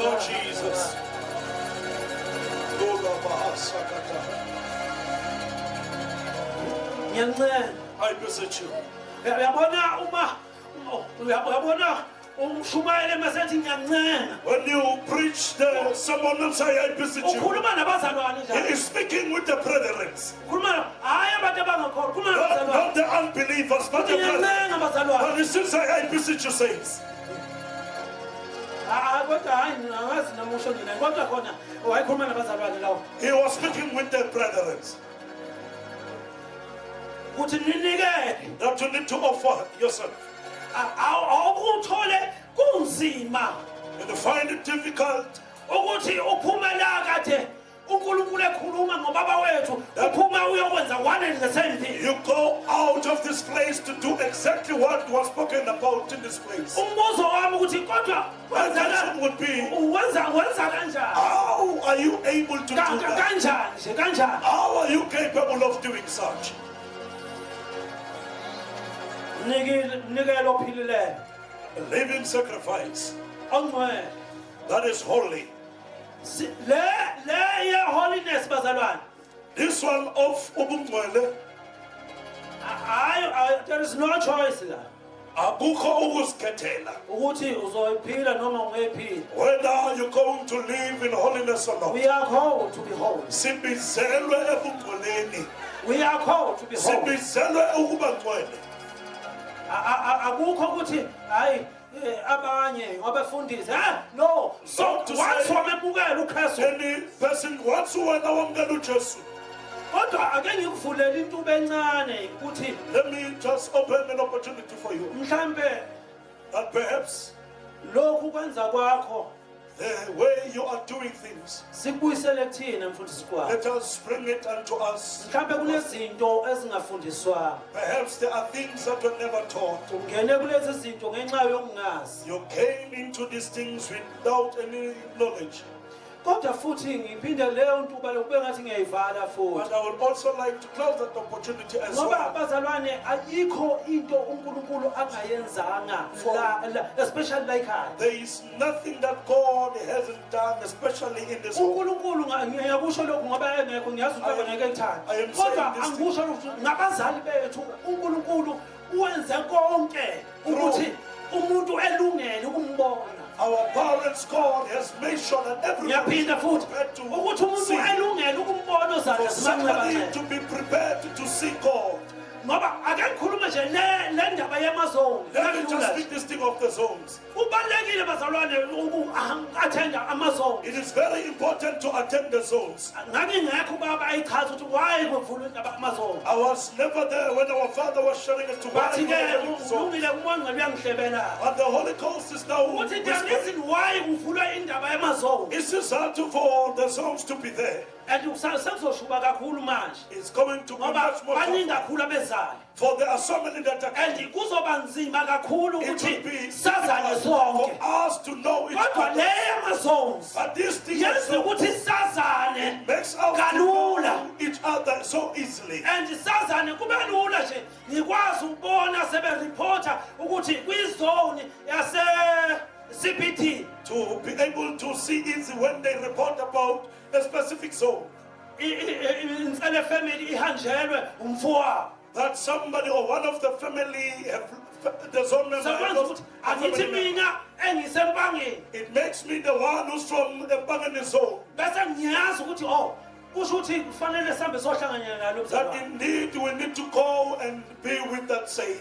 Oh Jesus. Ngiyancela. I beseech you. Uyabona umshumayeli mesethi ngiyancela. When you preach the someone will say, I beseech you. Ukhuluma nabazalwane He njalo. is speaking with the brethren. Ukhuluma hayi abantu abangakholwa, ukhuluma Not, nabazalwane. not the unbelievers, but the brethren. Ngiyancela bazalwane. When he still say, I beseech you, saints. Kodwa hayi angazi namusho ngina. Kodwa khona wayekhuluma nabazalwane lawo. He was speaking with the brethren. Kuthi ninikele. That you need to offer yourself. Awukuthole kunzima And you find it difficult. ukuthi uphume la kade uNkulunkulu ekhuluma ngobaba wethu uphuma uyokwenza one and the same thing. You go out of this place to do exactly what was spoken about in this place. Umbuzo wami ukuthi kodwa My wenzala question would be, wenza kanjani? how are you able to do that? Kanjani nje kanjani? How are you capable of doing such? Nikelo philileyo A living sacrifice ongcwele. that is holy. Le ye holiness bazalwane. This one of ubungcwele, There is no choice la. akukho ukuzikhethela. Ukuthi uzoyiphila noma ungeyiphili. Whether you're going to live in holiness or not. We are called to be holy. Sibizelwe ebungcweleni. We are called to be holy. Sibizelwe ukuba ngcwele. Akukho ukuthi hayi abanye ngabafundisi. No. So Not to once say- wamemukela uKristu, Any person whatsoever wamkela uJesu. kodwa ake ngikuvulele intuba encane ukuthi Let me just open an opportunity for you. mhlambe That perhaps lokhu kwenza kwakho the way you are doing things, sikubuyisele kuthina mfundisi kwakho. let us bring it unto us. Mhlambe kunezinto ezingafundiswanga. Perhaps there are things that were never taught. Ungene kulezi zinto ngenxa yokungazi. You came into these things without any knowledge. Kodwa futhi ngiphinde leyo ntuba lokube ngathi ngiyayivala futhi. But I would also like to close that opportunity as Ngoba well. abazalwane ayikho into uNkulunkulu angayenzanga especially like I. There is nothing that God hasn't done, especially in this world. uNkulunkulu ngiyakusho lokhu ngoba engekho ngiyazi ukuthi ngeke ngithanda. I am Kodwa saying this angikusho ukuthi ngabazali bethu uNkulunkulu wenze konke ukuthi umuntu elungele ukumbona. Our parents' God has made sure that everyone Ngiyaphinda is futhi prepared to ukuthi umuntu see. elungele ukumbona For uzandla somebody zimanxeba. to be prepared to see God. Ngoba ake ngikhulume nje le ndaba yemazone. Let me just speak this thing of the zones. Kubalekile bazalwane attenda amazone. It is very important to attend the zones. Ngake ngekho baba ayichaza ukuthi why kuvulwa indaba amazone. I was never there when our father was sharing it to Bathi ke us. ulungile umonqe uyangihlebela. But the Holy Ghost is now Uthi the whispering. reason why kuvulwa indaba yemazone. It is hard for the zones to be there. And sekuzoshuba kakhulu manje. It's going to be Ngoba much more baningi tough. kakhulu abezayo. For there are so many that are And kuzoba nzima kakhulu it will ukuthi be sazane difficult sonke. for us to know each Kodwa other. le yamazones But this thing yenza also ukuthi sazane makes us to kalula. know each other so easily. And sazane kube lula nje ngikwazi ukubona sebe reporter ukuthi kwizone yase CPT to be able to see easy when they report about a specific zone. insele family ihanjelwe umfowabo That somebody or one of the family, the zone member, sakwenza ukuthi angithi mina engisempangeni it makes me the one who's from the Pangani zone. bese ngiyazi ukuthi oh kusho ukuthi kufanele sihambe sohlanganyela nalo That mzalwane indeed we need to go and be with that saying.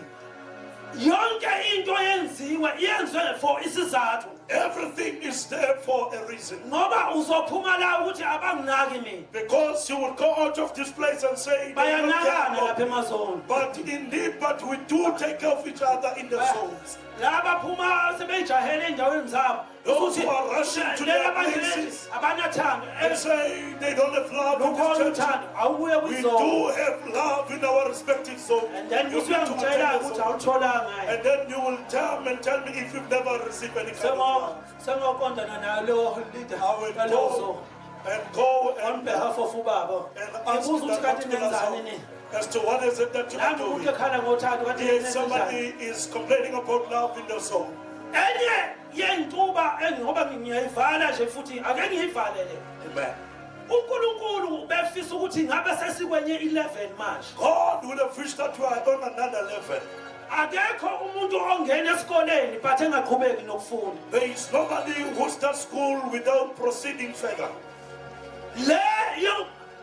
yonke into yenziwe yenziwe for isizathu Everything is there for a reason. ngoba uzophuma la ukuthi abanginaki mina Because you will go out of this place and say, they don't care bayanakana about lapha me. emazoni But indeed, but we do take care of each other in the zones. laba phuma sebejahele endaweni zabo Those who are rushing to their places abanathando and say they don't have love in lukhona this church. uthando awubuye We kwizona do have love in our respective zones. and then You kusuke need to ngitshela attend the ukuthi zone. awutholanga ngayo And then you will come and tell me if you've never received any kind of love. sengoqondana nayo leader I will kalozo go on and behalf of ubaba ask ngibuza ukuthi that kanti particular nenzani zone nini as to what is it that you are nami umuntu doing. ekhala ngothando kanti If nenzani somebody is complaining about love in the zone, enye yentuba engoba ngiyayivala nje futhi ake ngiyivalele amen. uNkulunkulu befisa ukuthi ngabe sesikwenye 11 manje God will have wished that you are on another level. akekho umuntu ongena esikoleni but engaqhubeki nokufunda There is nobody who starts school without proceeding further. le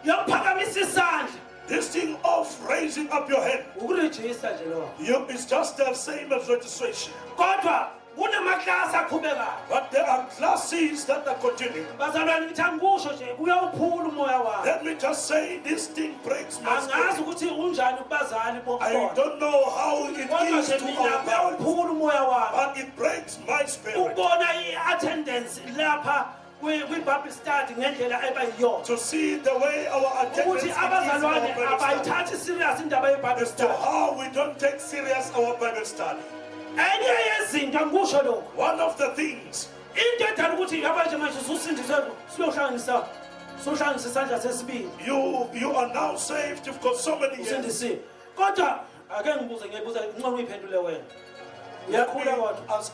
yophakamisa isandla This thing of raising up your hand, ukurejista nje lo it's just the same as registration. kodwa kunamaklasi aqhubekayo But there are classes that are continuing. bazalwane ngithi angikusho nje kuyawuphula umoya wami Let me just say, this thing breaks my angazi spirit. ukuthi unjani kubazali I bokukhona don't know how it kodwa is nje to mina our parents, kuyawuphula umoya wami but it breaks my spirit ukubona i-attendance lapha kwi-bible study ngendlela ebayiyona to see the way our attendance ukuthi is abazalwane in our Bible study. abayithathi serious indaba ye-bible As to study how we don't take serious our Bible study. enye yezinto angikusho lokhu One of the things, into edala ukuthi yabanje manje ususindiswe siyohlanganisa isandla sesibili you are now saved. You've got so many years. usindisiwe kodwa ake ngibuza ngcono uyiphendule wena Let uyakhula me kodwa ask,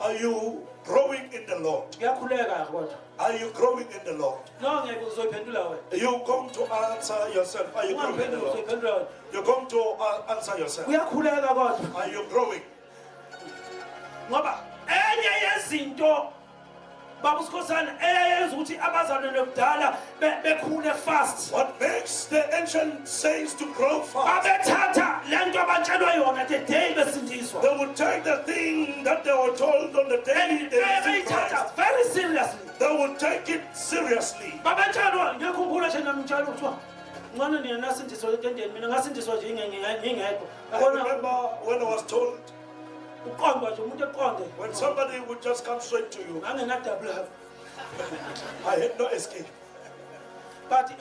are you growing in the Lord? uyakhuleka kodwa Are you growing in the Lord? no ngeke uzoyiphendula wena You come to answer yourself. Are you growing in the ungangiphendula Lord? uzoyiphendula wena You come to answer yourself. uyakhuleka kodwa Are you growing? ngoba enye yezinto baba usikhosana eyenza ukuthi abazalwane kudala bekhule fast What makes the ancient saints to grow fast? babethatha lento abatshelwe yona the day besindiswa They would take the thing that they were told on the day they received Christ. beyithatha very seriously They would take it seriously. babatshelwa ngiyakhumbula nje nami ngitshela ukuthiwa ngcane nina nasindiswa entendeni mina ngasindiswa nje ngingekho I yabona remember when I was told, uqondwa nje umuntu eqonde when somebody would just come straight to you, ngangenadouble hub I had no escape. but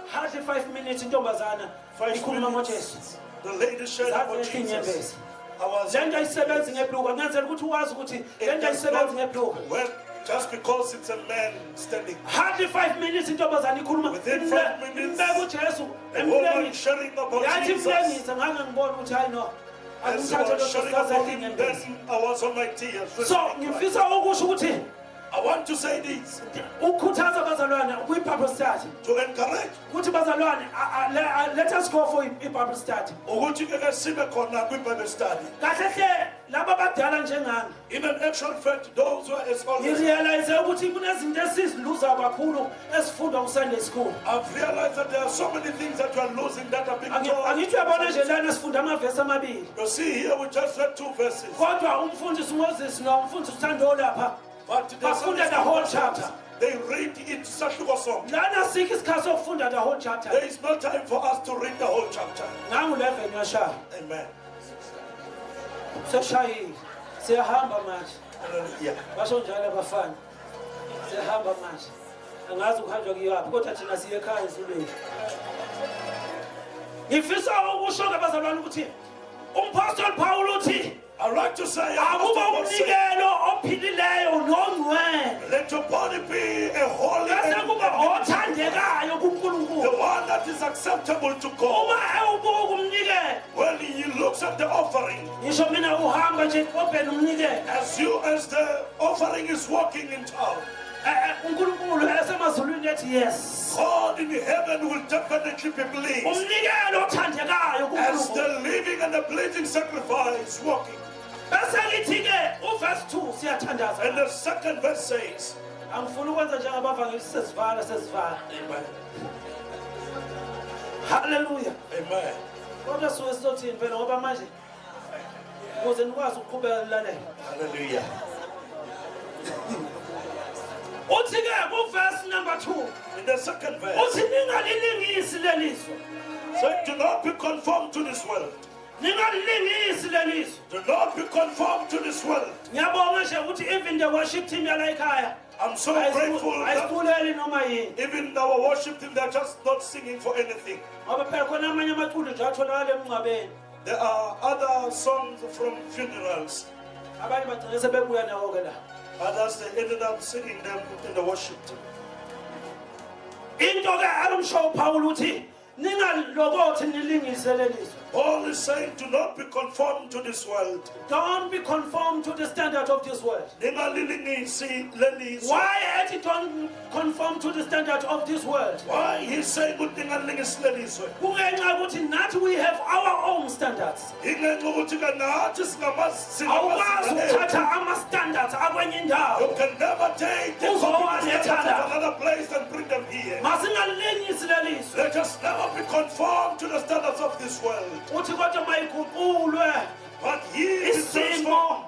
hardly 5 minutes intombazana 5 ikhuluma minutes, ngojesu the lady shared about zathi Jesus. inyembezi I was le nto ayisebenzi ngebhluka kungenzela ukuthi uwazi ukuthi le nto ayisebenzi ngebhluka when just because it's a man standing, hardly 5 minutes intombazana ikhuluma Within 5 minutes, imbeka ujesu a woman emlengisa sharing about yathi Jesus. mlengisa ngange ngibona ukuthi hayi no As I angithathe was sharing lokho about him, inyembezi then I was on my tears. so ngifisa ukusho ukuthi I want to say this ukukhuthaza abazalwane kwi-bible study to encourage. ukuthi bazalwane let us go for i-bible study Ukuthi ke sibe khona kwi-Bible study. kahle hle laba abadala njengami In an actual fact, those who are as always, ngirealize ukuthi kunezinto esiziluza kakhulu esifundwa ku-sunday school I've realized that there are so many things that we are losing that are being taught. angithi uyabona nje lana sifunda amavesi amabili You see here we just read 2 verses, kodwa umfundisi umoses nomfundisi uthando lapha but there's bafunda the whole chapter they read it sahluko sonke. lana sikho isikhathi sokufunda the whole chapter There is no time for us to read the whole chapter. nangu-11 yashaya Amen. seshayile siyahamba manje Hallelujah. basho njalo abafana siyahamba manje angazi ukuhanjwa kuyaphi kodwa thina siye ekhaya ezulwini ngifisa ukusho-ke abazalwane ukuthi umpostoli Paul uthi I'd like to say, akuba Apostle Paul said, umnikelo ophilileyo nongcwele let your body be a holy bese kuba and othandekayo the kuNkulunkulu one that is acceptable to uma God. ewubuka umnikelo When he looks accept the offering, ngisho mina uhamba nje open umnikelo as the offering is walking in town, uNkulunkulu esemazulwini ethi yes God in heaven will definitely be pleased. umnikelo othandekayo As kuNkulunkulu the living and the bleeding sacrifice walking. bese lithi ke uverse 2 siyathandaza And the second verse says, angifuni ukwenza njengabavangeli sesivala Amen. haleluya Amen. kodwa suke sizothini phela ngoba manje ukuze nikwazi ukuqhubeka nilalela Hallelujah. uthi ke kuverse number 2 In the second verse, uthi ningalilingisi lelizwe say, do not be conformed to this world. ningalilingisi lelizwe Do not be conformed to this world. ngiyabonga nje ukuthi even the worship team yala ekhaya I'm so grateful that ayisibuleli noma yini even our worship team, they're just not singing for anything. ngoba phela khona amanye amaculo nje atholakala emngcwabeni There are other songs from funerals. abanye bagcine sebebuya nawo ke la Others, they ended up singing them in the worship team. into ke alumsho uPaul uthi ningalokothi nilingise lelizwe Paul is saying, do not be conformed to this world. don't be conformed to the standard of this world Ningalilingisi lelizwe. why ethi don't conform to the standard of this world Why he's saying good thing ningalilingisi lelizwe? kungenxa ukuthi nathi we have our own standards Ingenxa ukuthi ke nathi awukwazi singamazinga ethu. ukuthatha ama-standards akwenye indawo You can never take the standards of another place and bring them here. masingalilingisi lelizwe Let us never be conformed to the standards of this world. uthi kodwa mayiguqulwe But ye be transformed, isimo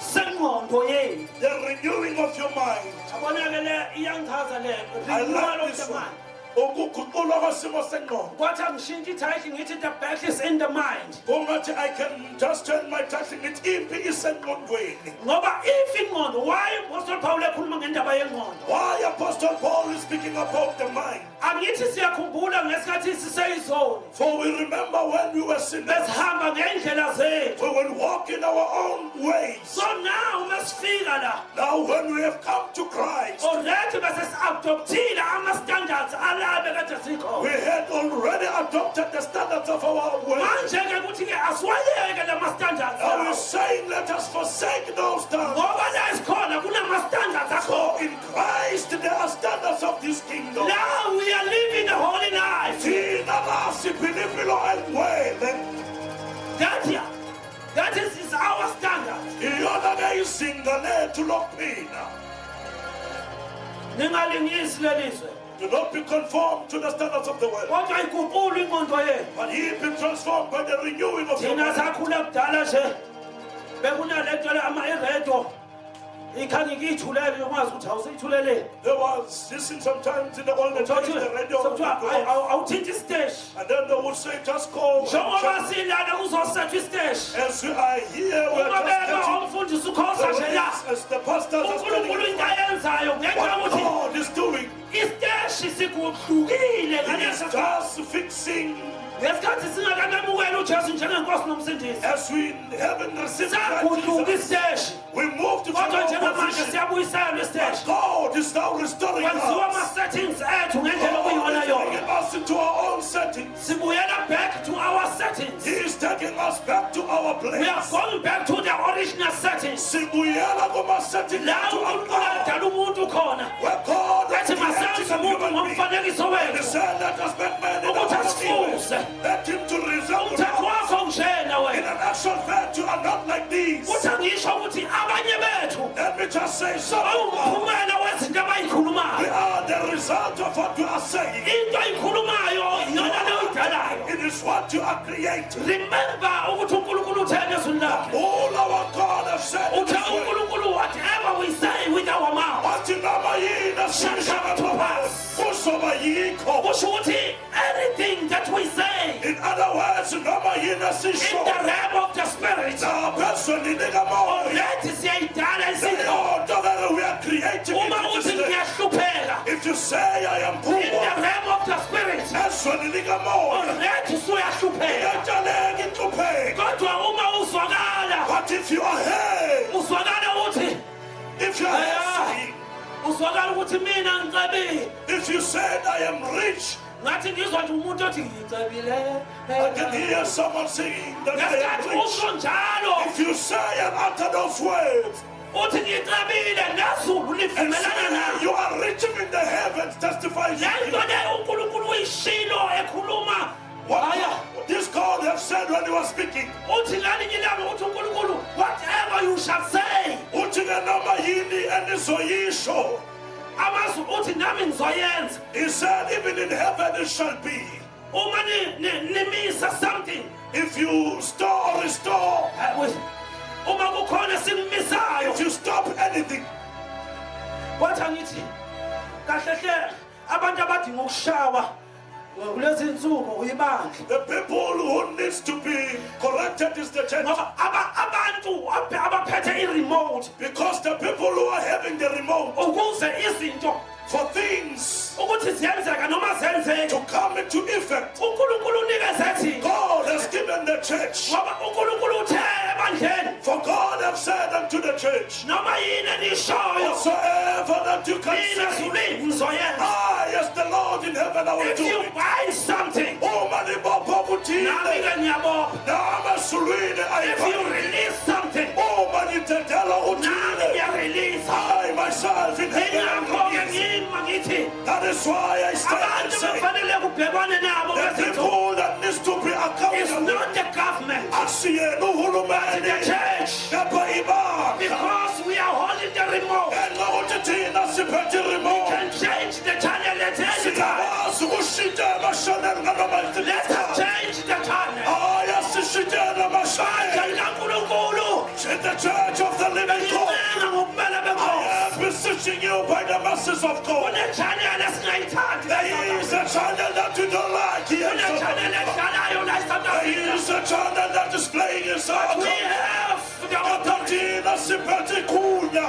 sengqondo yenu the renewing of your mind. abonake le iyangichaza le I renewal like of this the one. mind Ukuguqulwa kwesimo sengqondo. kwathi angishintshe ithayithi ngithi the battle is in the mind Kungathi I can just turn my title ngithi impi isengqondweni. ngoba if ingqondo why apostle Paul ekhuluma ngendaba yengqondo Why Apostle Paul is speaking about the mind? angithi siyakhumbula ngesikhathi siseyizoni For we remember when we were sinners, besihamba ngendlela zethu we will walk in our own ways. so now masifika la Now when we have come to Christ, already bese si-adoptile ama-standards alabe kade sikho we had already adopted the standards of our ways. manje-ke kuthi-ke asiwayeke la ma-standards Now lawo. we're saying let us forsake those standards. ngoba la esikhona kunama-standards For akho in Christ there are standards of this kingdom. now we are living a holy life Thina lasiphilipilo elingcwele. that is our standard Iyona ke izinga lethu lokuphila. ningalingisi lelizwe Do not be conformed to the standards of the world, kodwa iguqule ingqondo yenu but ye be transformed by the renewing of your thina mind. sakhula kudala nje bekunalento le iredo ikhange ngiyithulele yokwazi ukuthi awusiyithulele There was this in sometimes in the olden days, the radio would sokuthiwa go off, awuthinti isiteshi and then they would say, just go. njengoba silana kuzosetshwa isiteshi As we are here, we're uma just beba getting umfundisi ukhosa nje la as the pastors are unkulunkulu standing into ayenzayo ngenxa what yokuthi God is doing isiteshi siguqukile is ngaleso just fixing ngesikhathi singakamemukeli ujesu njengenkosi nomsindisi as we haven't received Christ saguquka Jesus. isiteshi We moved to kodwa our njengamanje position. siyabuyiselwa isiteshi God is now restoring kwenziwa us. ama-settings ethu ngendlela God okuyiyona is yona bringing us into our own settings. sibuyela back to our settings He is taking us back to our we are place. going back to the original settings Sibuyela kuma-settings la to our unkulunkulu adala umuntu khona where God has ethi created masenze a umuntu human being. ngomfanekiso And wethu he said, let us make man in ukuthi our own image. asifuse Let him to resemble umthetho us. wakho njena In wena an actual fact, you are not like these. uthi angisho ukuthi abanye bethu Let me just say something. awumphumela wezinto We abayikhulumayo are the result of what you are saying. into ayikhulumayo iyona leyo idalayo It is what you are creating. remember ukuthi unkulunkulu utheni ezwini lakhe All our God has said in uthe His word. unkulunkulu whatever we say with our mouth Wathi noma yini shall come to pass kuzoba yikho. kusho ukuthi anything that we say In other words, noma yini in the esisho realm of the spirit naphezulu likamoya. already siyayidala izinto Leyo nto leyo we are creating uma it uthi today. ngiyahlupheka If you say I am in poor, the realm of the spirit ezweni likamoya already suyahlupheka iyatshaleka inhlupheko. kodwa uma uzwakala But if you are here, uzwakala ukuthi if you are here Yeah. saying, uzwakala ukuthi mina ngicebile if you said I am rich, ngathi ngizwa nje umuntu othi ngicebile I can hear someone singing that they are ngesikhathi rich. usho njalo If you say and utter those words, uthi ngicebile nezulu and livumelana say nayo you are rich in the heavens, testifies lento to you. le uNkulunkulu uyishilo ekhuluma haya What this God have said when he was speaking. uthi ngalinye ilanga uthi uNkulunkulu whatever you shall say Uthi noma yini enizoyisho. amazwi uthi nami ngizoyenza He said, even in heaven it shall be. uma nimisa something If you store or restore, uma kukhona sikumisayo if you stop anything, wathi angithi kahle hle abantu abadinga ukushawa kulezi insuku uyibandla the people who needs to be corrected is the church. ngoba abantu abaphethe i-remote Because the people who are having the remote ukuze izinto for things ukuthi ziyenzeka noma zenzeke to come into effect, uNkulunkulu unikeze ethi God has given the church. ngoba uNkulunkulu uthe ebandleni For God have said unto the church, noma yini enishoyo whatsoever that you can mina say, zulini ngizoyenza I as the Lord in heaven I will if do you it. bind something Uma libopha nami kuthile, ke ngiyabopha nama sulwini if you ayibhali. release something Uma nitendela nami uthile, ngiyarelease I myself in ingakho-ke heaven. ngima ngithi That is why I stand and abantu say, kufanele kubhekwane nabo the ngezinto people that needs to be it's accountable. not the government Asiyena the uhulumeni, church kepha ibandla. because we are holding the remote Ngenxa yokuthi thina siphethe i-remote, can change the channel at any time siyakwazi ukushintsha emashaneni nganoma yisiphi let us isikhathi. change the channel Hayi, asishintsheni emashayeni. kaNkulunkulu In the church of the living God, bengicenga ngokubela I benkosi am beseeching you by the masses of God. kune-channel esingayithandi There is a channel that you don't like here in South kune-channel Africa. edlalayo la eSouth There Africa is a channel that is playing in South we Africa. have the authority Thina siphethe igunya.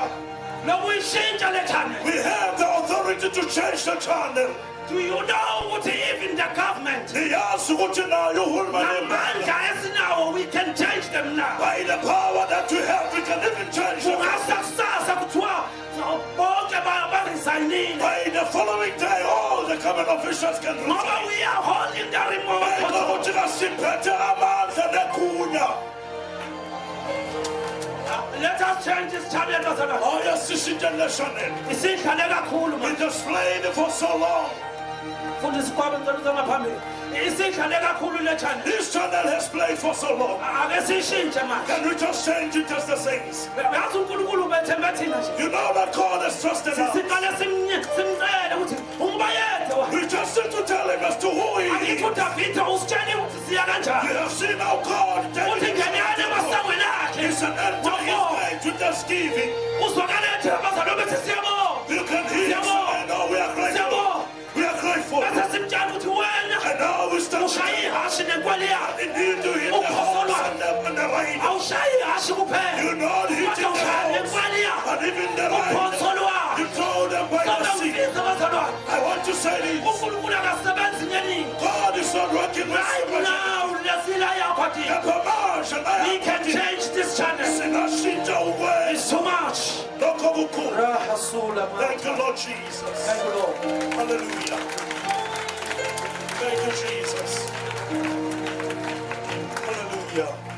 lokuyishintsha le channel We have the authority to change the channel. do you know ukuthi even the government Niyazi ukuthi nayo uhulumeni namandla esinawo we can change them now by the power that we have, we can even change them. kungasa kusasa kuthiwa bonke barisayinile By the following day, all the government officials can ngoba resign. we are holding the remote Ngenxa control. yokuthi kasiphethe amandla negunya. Let us change this channel bazalwane Hayi, asishintshe le channel. isidlale kakhulu We manje displayed it for so long. futhi sikhwabe ngicela zangaphambili isidlale kakhulu le channel This channel has played for so long. ake siyishintshe manje Can we just change it as the saints? yazi uNkulunkulu ubethembe thina nje You know that God has trusted us. siqale simcele ukuthi ungibayede wa We just need to tell him as to who he angithi is. uDavida usitshele ukuthi siya You kanjani have seen how God uthi takes ngenani emasangweni akhe It's an enter his gate with thanksgiving. uzwakale ethi abazalwane bethi siyabonga You can hear him say, no, we are grateful. siyabonga We are grateful. bese simtshela ukuthi wena And now we stand ushaye ihashi nenkweli yakhe indeed to hit the horse and the rain. awushayi ihashi kuphela You not hitting kodwa the ushaya horse nenkweli yakhe and even the rain. uphonso lwakhe You told them by the kodwa sea. mfisa bazalwane I want to say this. uNkulunkulu akasebenzi ngeningi God is not working with right somebody. now lesila yakho athi we can change this channel Sinashintsha ukwezi. it's too much Lokho kukhulu. rahasula Thank you, Lord Jesus. thank you Lord Hallelujah. Thank you, Jesus. Hallelujah.